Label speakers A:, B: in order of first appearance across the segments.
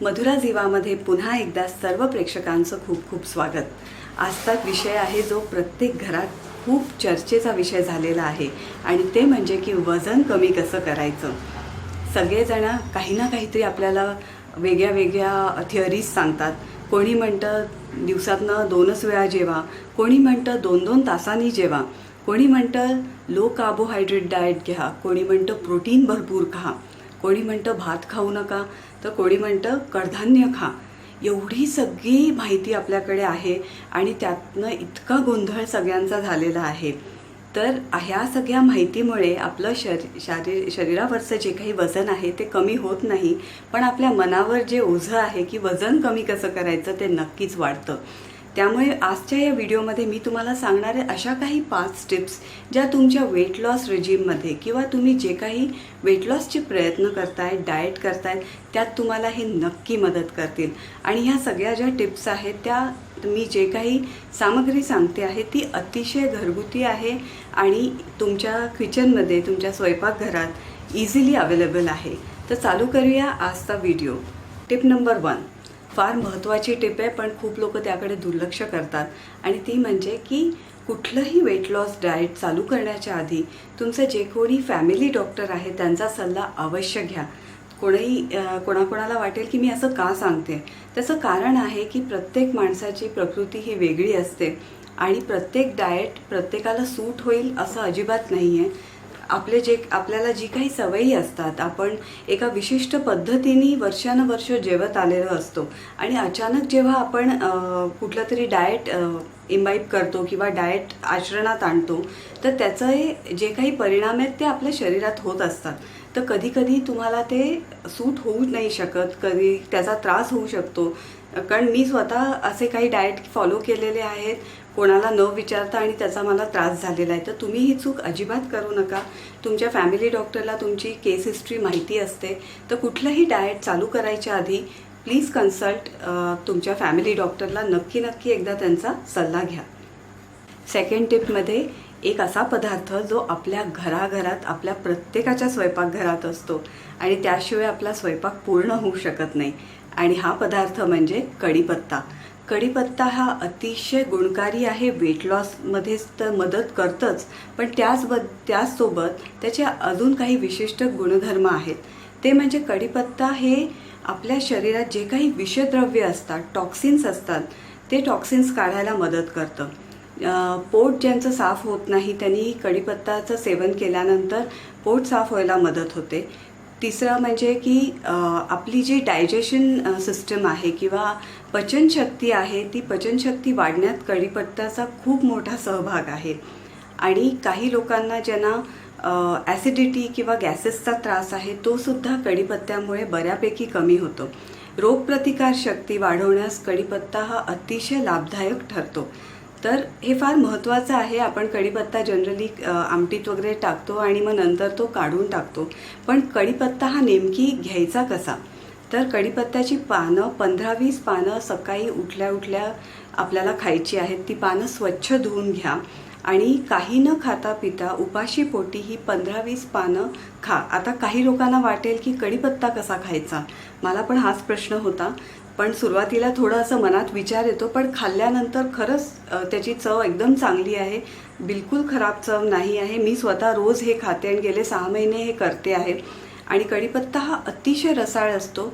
A: मधुरा जीवामध्ये पुन्हा एकदा सर्व प्रेक्षकांचं खूप खूप स्वागत। आजचा विषय आहे जो प्रत्येक घरात खूप चर्चेचा विषय झालेला आहे आणि ते म्हणजे की वजन कमी कसं करायचं। सगळेजण काही ना काहीतरी आपल्याला वेगळ्या वेगळ्या थिअरीज सांगतात। कोणी म्हणतं दिवसातनं 2च वेळा जेवा, कोणी म्हणतं 2-2 तासांनी जेवा, कोणी म्हणतं लो कार्बोहायड्रेट डाएट घ्या, कोणी म्हणतं प्रोटीन भरपूर खा, कोणी म्हणतं भात खाऊ नका, तर कोणी म्हणतं कडधान्य खा। एवढी सगळी माहिती आपल्याकडे आहे आणि त्यातनं इतका गोंधळ सगळ्यांचा झालेला आहे। तर ह्या सगळ्या माहितीमुळे आपलं शरीरावरचं जे काही वजन आहे ते कमी होत नाही, पण आपल्या मनावर जे ओझं आहे की वजन कमी कसं करायचं ते नक्कीच वाढतं। त्यामुळे आजच्या या व्हिडिओमध्ये मी तुम्हाला सांगणार आहे अशा काही 5 टिप्स ज्या तुमच्या वेट लॉस रेजिममध्ये किंवा तुम्ही जे काही वेट लॉसचे प्रयत्न करताय, डाएट करताय, त्यात तुम्हाला हे नक्की मदत करतील। आणि ह्या सगळ्या ज्या टिप्स आहेत त्या मी जे काही सामग्री सांगते आहे ती अतिशय घरगुती आहे आणि तुमच्या किचनमध्ये, तुमच्या स्वयंपाकघरात इझिली अवेलेबल आहे। तर चालू करूया आजचा व्हिडिओ। टिप नंबर 1 फार महत्त्वाची टिप आहे, पण खूप लोक त्याकडे दुर्लक्ष करतात आणि ती म्हणजे की कुठलंही वेट लॉस डाएट चालू करण्याच्या आधी तुमचे जे कोणी फॅमिली डॉक्टर आहे त्यांचा सल्ला अवश्य घ्या। कोणाकोणाला वाटेल की मी असं का सांगते, त्याचं कारण आहे की प्रत्येक माणसाची प्रकृती ही वेगळी असते आणि प्रत्येक डाएट प्रत्येकाला सूट होईल असं अजिबात नाही आहे। आपल्याला जी काही सवयी असतात, आपण एका विशिष्ट पद्धतीने वर्षानुवर्ष जेवत आलेलो असतो आणि अचानक जेव्हा आपण कुठलं तरी डाएट इम्बाईब करतो किंवा डाएट आचरणात आणतो तर त्याचे जे काही परिणाम आहेत ते आपल्या शरीरात होत असतात। तर कधीकधी तुम्हाला ते सूट होऊ नाही शकत, कधी त्याचा त्रास होऊ शकतो। कारण मी स्वतः असे काही डाएट फॉलो केलेले आहेत कोणाला न विचारता आणि त्याचा मला त्रास झालेला आहे। तर तुम्ही ही चूक अजिबात करू नका। तुमच्या फॅमिली डॉक्टरला तुमची केस हिस्ट्री माहिती असते, तर कुठलंही डाएट चालू करायच्या आधी प्लीज कन्सल्ट तुमच्या फॅमिली डॉक्टरला। नक्की एकदा त्यांचा सल्ला घ्या। सेकंड टिपमध्ये एक असा पदार्थ जो आपल्या घराघरात, आपल्या प्रत्येकाच्या स्वयंपाकघरात असतो आणि त्याशिवाय आपला स्वयंपाक पूर्ण होऊ शकत नाही आणि हा पदार्थ म्हणजे कढीपत्ता। कढीपत्ता हा अतिशय गुणकारी आहे, वेट लॉसमध्येच तर मदत करतंच, पण त्याचसोबत त्याचे अजून काही विशिष्ट गुणधर्म आहेत। ते म्हणजे कढीपत्ता हे आपल्या शरीरात जे काही विषद्रव्य असतात, टॉक्सिन्स असतात, ते टॉक्सिन्स काढायला मदत करतं। पोट ज्यांचं साफ होत नाही त्यांनी कढीपत्ताचं सेवन केल्यानंतर पोट साफ व्हायला मदत होते। तिसरं म्हणजे की आपली जी डायजेशन सिस्टम आहे किंवा पचनशक्ती आहे, ती पचनशक्ती वाढण्यात कढीपत्त्याचा खूप मोठा सहभाग आहे। आणि काही लोकांना ज्यांना ॲसिडिटी किंवा गॅसेसचा त्रास आहे तो सुद्धा कढीपत्त्यामुळे बऱ्यापैकी कमी होतो। रोगप्रतिकार शक्ती वाढवण्यास कढीपत्ता हा अतिशय लाभदायक ठरतो। तर हे फार महत्त्वाचं आहे। आपण कढीपत्ता जनरली आमटीत वगैरे टाकतो आणि मग नंतर तो काढून टाकतो, पण कढीपत्ता हा नेमकी घ्यायचा कसा, तर कढीपत्त्याची पानं 15-20 पानं सकाळी उठल्या आपल्याला खायची आहेत। ती पानं स्वच्छ धुवून घ्या आणि काही न खाता पिता उपाशी पोटी ही 15-20 पानं खा। आता काही लोकांना वाटेल की कढीपत्ता कसा खायचा, मला पण हाच प्रश्न होता, पण सुरुवातीला थोडं असं मनात विचार येतो, पण खाल्ल्यानंतर खरंच त्याची चव एकदम चांगली आहे, बिलकुल खराब चव नाही आहे। मी स्वतः रोज हे खाते आणि गेले 6 महिने हे करते आहे। आणि कढीपत्ता हा अतिशय रसाळ असतो।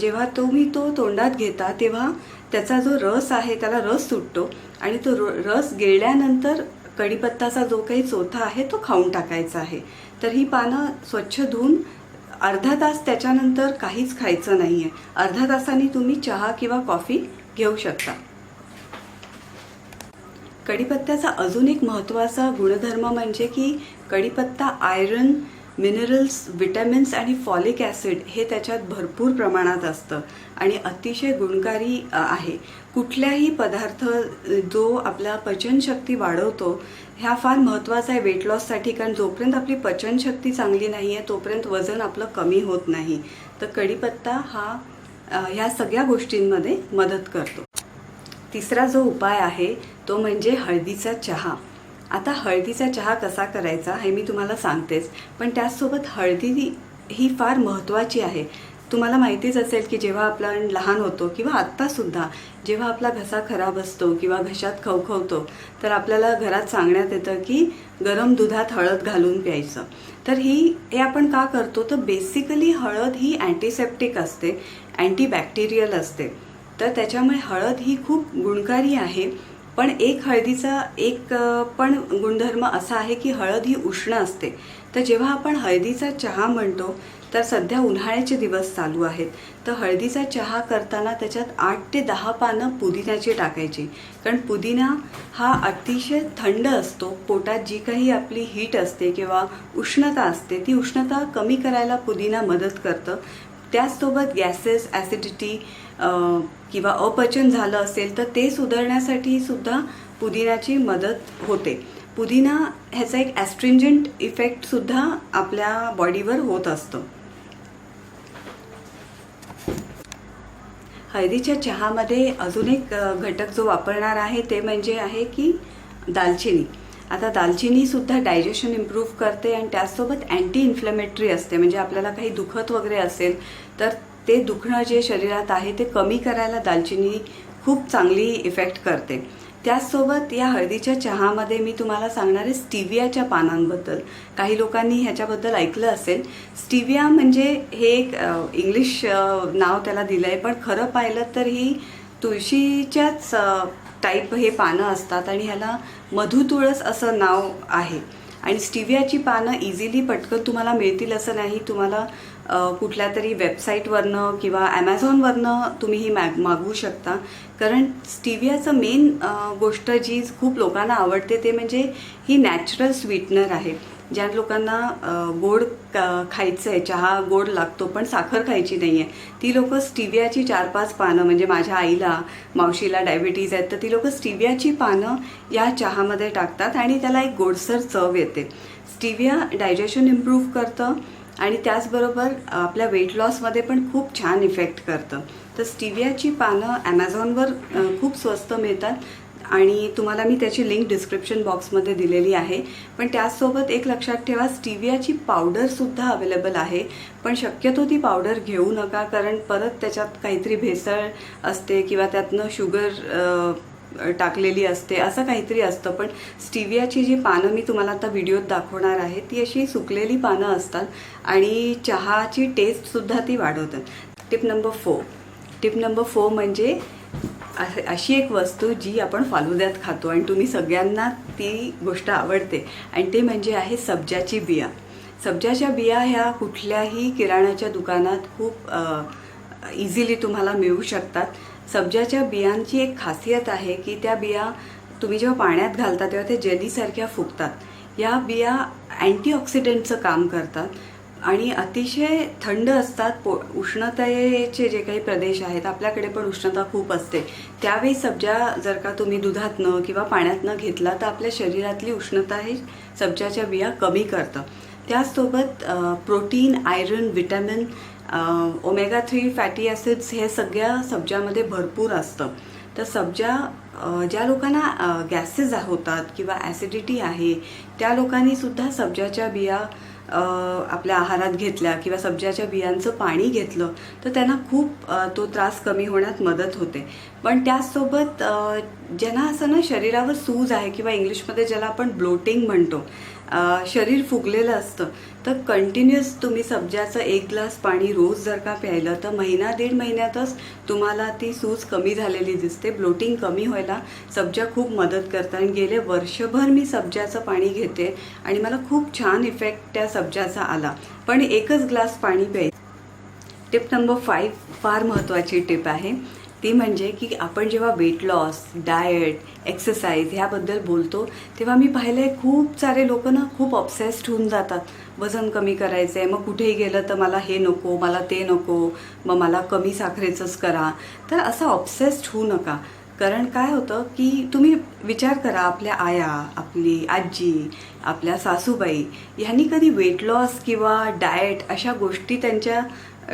A: जेव्हा तुम्ही तो तोंडात घेता तेव्हा त्याचा जो रस आहे त्याला रस सुटतो आणि तो रस गिळल्यानंतर कढीपत्ताचा जो काही चोथा आहे तो खाऊन टाकायचा आहे। तर ही पानं स्वच्छ धुवून अर्धा तास त्याच्यानंतर काहीच खायचं नाही आहे। अर्धा तासांनी तुम्ही चहा किंवा कॉफी घेऊ शकता। कढीपत्त्याचा अजून एक महत्त्वाचा गुणधर्म म्हणजे की कढीपत्ता आयरन, मिनरल्स, विटॅमिन्स आणि फॉलिक ॲसिड हे त्याच्यात भरपूर प्रमाणात असतं आणि अतिशय गुणकारी आहे। कुठल्याही पदार्थ जो आपला पचनशक्ती वाढवतो ह्या फार महत्त्वाचा आहे वेट लॉससाठी, कारण जोपर्यंत आपली पचनशक्ती चांगली नाही आहे तोपर्यंत वजन आपलं कमी होत नाही। तर कढीपत्ता हा ह्या सगळ्या गोष्टींमध्ये मदत करतो। तिसरा जो उपाय आहे तो म्हणजे हळदीचा चहा। आता हळदीचा चहा कसा करायचा हे मी तुम्हाला सांगतेच, पण त्याचसोबत हळदी ही फार महत्त्वाची आहे। तुम्हाला माहितीच असेल की जेव्हा आपण लहान होतो किंवा आत्तासुद्धा जेव्हा आपला घसा खराब असतो किंवा घशात खवखवतो तर आपल्याला घरात सांगण्यात येतं की गरम दुधात हळद घालून प्यायचं. तर हे आपण का करतो तर बेसिकली हळद ही अँटीसेप्टिक असते, अँटीबॅक्टेरियल असते. तर त्याच्यामुळे हळद ही खूप गुणकारी आहे. पण हळदीचा एक पण गुणधर्म असा आहे की हळद ही उष्ण असते. तर जेव्हा आपण हळदीचा चहा म्हणतो तर सध्या उन्हाळ्याचे दिवस चालू आहेत, तर हळदीचा चहा करताना त्याच्यात 8 ते 10 पानं पुदिन्याची टाकायची. कारण पुदिना हा अतिशय थंड असतो. पोटात जी काही आपली हीट असते किंवा उष्णता असते ती उष्णता कमी करायला पुदिना मदत करतं. त्याचसोबत गॅसेस, ॲसिडिटी किंवा अपचन झालं असेल तर ते सुधारण्यासाठी सुद्धा पुदिन्याची मदत होते. पुदिना ह्याचा एक ॲस्ट्रिंजंट इफेक्टसुद्धा आपल्या बॉडीवर होत असतो. हळदीच्या चहामध्ये अजून एक घटक जो वापरणार आहे ते म्हणजे आहे की दालचिनी. आता दालचिनीसुद्धा डायजेशन इम्प्रूव्ह करते आणि त्याचसोबत अँटी इन्फ्लेमेटरी असते. म्हणजे आपल्याला काही दुखत वगैरे असेल तर ते दुखणं जे शरीरात आहे ते कमी करायला दालचिनी खूप चांगली इफेक्ट करते. त्याचसोबत या हळदीच्या चहामध्ये मी तुम्हाला सांगणार आहे स्टिवियाच्या पानांबद्दल. काही लोकांनी ह्याच्याबद्दल ऐकलं असेल. स्टिविया म्हणजे हे एक इंग्लिश नाव त्याला दिलं आहे, पण खरं पाहिलं तर ही तुळशीच्याच टाईप हे पानं असतात आणि ह्याला मधुतुळस असं नाव आहे. आणि स्टिवियाची पानं इझिली पटकन तुम्हाला मिळतील असं नाही. तुम्हाला कुठल्या तरी वेबसाईटवरनं किंवा ॲमेझॉनवरनं तुम्ही ही मागवू शकता. कारण स्टिवियाचं मेन गोष्ट जी खूप लोकांना आवडते ते म्हणजे ही नॅचरल स्वीटनर आहे. ज्या लोकांना गोड खायचं आहे, चहा गोड लागतो पण साखर खायची नाही आहे, ती लोकं स्टिवियाची 4-5 पानं, म्हणजे माझ्या आईला, मावशीला डायबिटीज आहेत तर ती लोकं स्टिवियाची पानं या चहामध्ये टाकतात आणि त्याला एक गोडसर चव येते. स्टिविया डायजेशन इम्प्रूव्ह करतं आणि त्याचबरोबर आपल्या वेट लॉसमध्ये पण खूप छान इफेक्ट करतं. तर स्टिवियाची पानं ॲमेझॉनवर खूप स्वस्त मिळतात आणि तुम्हाला मी त्याची लिंक डिस्क्रिप्शन बॉक्समध्ये दिलेली आहे. पण त्याचसोबत एक लक्षात ठेवा, स्टिवियाची पावडरसुद्धा अवेलेबल आहे. पण शक्यतो ती पावडर घेऊ नका, कारण परत त्याच्यात काहीतरी भेसळ असते किंवा त्यातनं शुगर टाकलेली असते, असं काहीतरी असतं. पण स्टिवियाची जी पानं मी तुम्हाला आता व्हिडिओत दाखवणार आहे ती अशी सुकलेली पानं असतात आणि चहाची टेस्टसुद्धा ती वाढवतात. टिप नंबर 4 म्हणजे अशी एक वस्तू जी आपण फालुद्यात खातो आणि तुम्ही सगळ्यांना ती गोष्ट आवडते आणि ते म्हणजे आहे सब्जाची बिया. सब्जाच्या बिया ह्या कुठल्याही किराण्याच्या दुकानात खूप इझिली तुम्हाला मिळू शकतात. सब्जाच्या बियांची एक खासियत आहे की त्या बिया तुम्ही जेव्हा पाण्यात घालता तेव्हा ते जेलीसारख्या फुगतात. या बिया अँटीऑक्सिडंटचं काम करतात आणि अतिशय थंड असतात. उष्णतेचे जे काही प्रदेश आहेत, आपल्याकडे पण उष्णता खूप असते, त्यावेळी सब्जा जर का तुम्ही दुधातनं किंवा पाण्यातनं घेतला तर आपल्या शरीरातली उष्णता हे सब्जाच्या बिया कमी करतं. त्याचसोबत protein, iron, vitamin, omega 3 fatty acids हे सगळ्या सब्जामध्ये भरपूर असतं. तर सब्जा ज्या लोकांना गॅसेस होतात किंवा ॲसिडिटी आहे त्या लोकांनीसुद्धा सब्जाच्या बिया आपल्या आहारात घेतल्या किंवा सब्जाच्या बियांचं पाणी घेतलं तर त्यांना खूप तो त्रास कमी होण्यात मदत होते. पण त्याचसोबत ज्यांना असं ना शरीरावर सूज आहे किंवा इंग्लिशमध्ये ज्याला आपण ब्लोटिंग म्हणतो, शरीर फुगलेलं असतं, तर कंटिन्युअस तुम्ही सब्जाचं 1 ग्लास पाणी रोज जर का प्यायलं तर 1-1.5 महिन्यातच तुम्हाला ती सूज कमी झालेली दिसते. ब्लोटिंग कमी व्हायला सब्जा खूप मदत करतं आणि गेले वर्षभर मी सब्जाचं पाणी घेते आणि मला खूप छान इफेक्ट त्या सब्जाचा आला. पण 1च ग्लास पाणी प्यायचं. टिप नंबर 5 फार महत्त्वाची टिप आहे. ती म्हणजे की आपण जेव्हा वेट लॉस, डाएट, एक्सरसाइज ह्याबद्दल बोलतो तेव्हा मी पाहिलं आहे खूप सारे लोक ना खूप ऑब्सेस्ड होऊन जातात. वजन कमी करायचं आहे, मग कुठेही गेलं तर मला हे नको, मला ते नको, मग मला कमी साखरेचंच करा. तर असं ऑब्सेस्ड होऊ नका. कारण काय होतं की तुम्ही विचार करा, आपल्या आया, आपली आजी, आपल्या सासूबाई ह्यांनी कधी वेट लॉस किंवा डाएट अशा गोष्टी त्यांच्या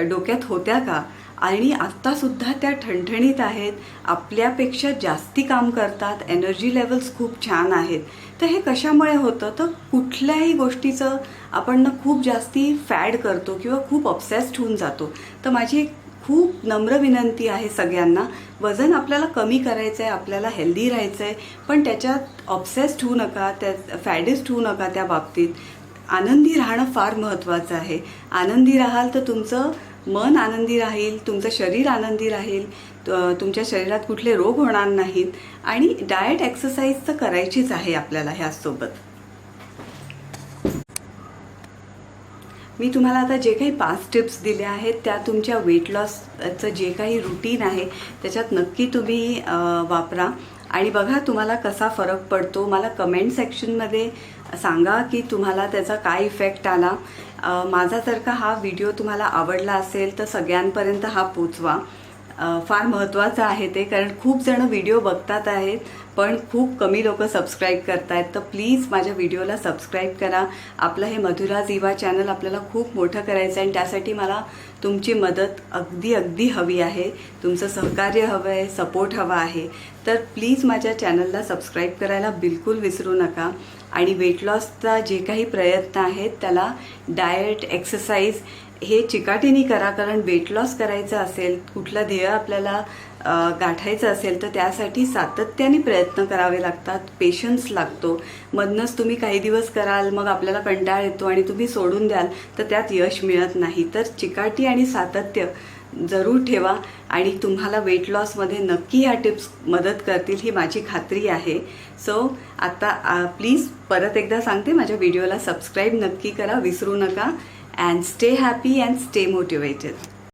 A: डोक्यात होत्या का? आणि आत्तासुद्धा त्या ठणठणीत आहेत, आपल्यापेक्षा जास्ती काम करतात, एनर्जी लेवल्स खूप छान आहेत. तर हे कशामुळे होतं, तर कुठल्याही गोष्टीचं आपण ना खूप जास्ती फॅड करतो किंवा खूप ऑब्सेस्ड होऊन जातो. तर माझी एक खूप नम्र विनंती आहे सगळ्यांना, वजन आपल्याला कमी करायचं आहे, आपल्याला हेल्दी राहायचं आहे, पण त्याच्यात ऑब्सेस्ड होऊ नका, त्या फॅडिस्ट होऊ नका. त्या बाबतीत आनंदी राहणं फार महत्त्वाचं आहे. आनंदी राहाल तर तुमचं मन आनंदी राहील, तुमचं शरीर आनंदी राहील, तुमच्या शरीरात कुठले रोग होणार नाहीत. आणि डाएट एक्सरसाइज तर करायचीच आहे आपल्याला ह्यासोबत. मी तुम्हाला आता जे काही 5 टिप्स दिल्या आहेत त्या तुमच्या वेट लॉसचं जे काही रुटीन आहे त्याच्यात नक्की तुम्ही वापरा आणि बघा तुम्हाला कसा फरक पडतो. मला कमेंट सेक्शनमध्ये सांगा की तुम्हाला त्याचा काय इफेक्ट आला. माझा जर का हा व्हिडिओ तुम्हाला आवडला असेल तर सगळ्यांपर्यंत हा पोचवा. फार महत्त्वाचं आहे ते, कारण खूप जण व्हिडिओ बघतात आहेत पण खूप कमी लोक सबस्क्राईब करत आहेत. तर प्लीज माझ्या व्हिडिओला सबस्क्राईब करा. आपलं हे मधुरा झिवा चॅनल आपल्याला खूप मोठं करायचं आहे आणि त्यासाठी मला तुमची मदत अगदी हवी आहे. तुमचं सहकार्य हवं आहे, सपोर्ट हवा आहे. तर प्लीज माझ्या चॅनलला सबस्क्राईब करायला बिलकुल विसरू नका. आणि वेट लॉसचा जे काही प्रयत्न आहेत त्याला डाएट एक्सरसाइज हे चिकाटीने करा. कारण वेट लॉस करायचं असेल, कुठलं ध्येय आपल्याला गाठायचं असेल तर त्यासाठी सातत्याने प्रयत्न करावे लागतात, पेशन्स लागतो. मधनंच तुम्ही काही दिवस कराल, मग आपल्याला कंटाळा येतो आणि तुम्ही सोडून द्याल तर त्यात यश मिळत नाही. तर चिकाटी आणि सातत्य जरूर ठेवा आणि तुम्हाला वेट लॉसमध्ये नक्की ह्या टिप्स मदत करतील ही माझी खात्री आहे. सो आता प्लीज परत एकदा सांगते, माझ्या व्हिडिओला सबस्क्राईब नक्की करा, विसरू नका. And stay happy and stay motivated.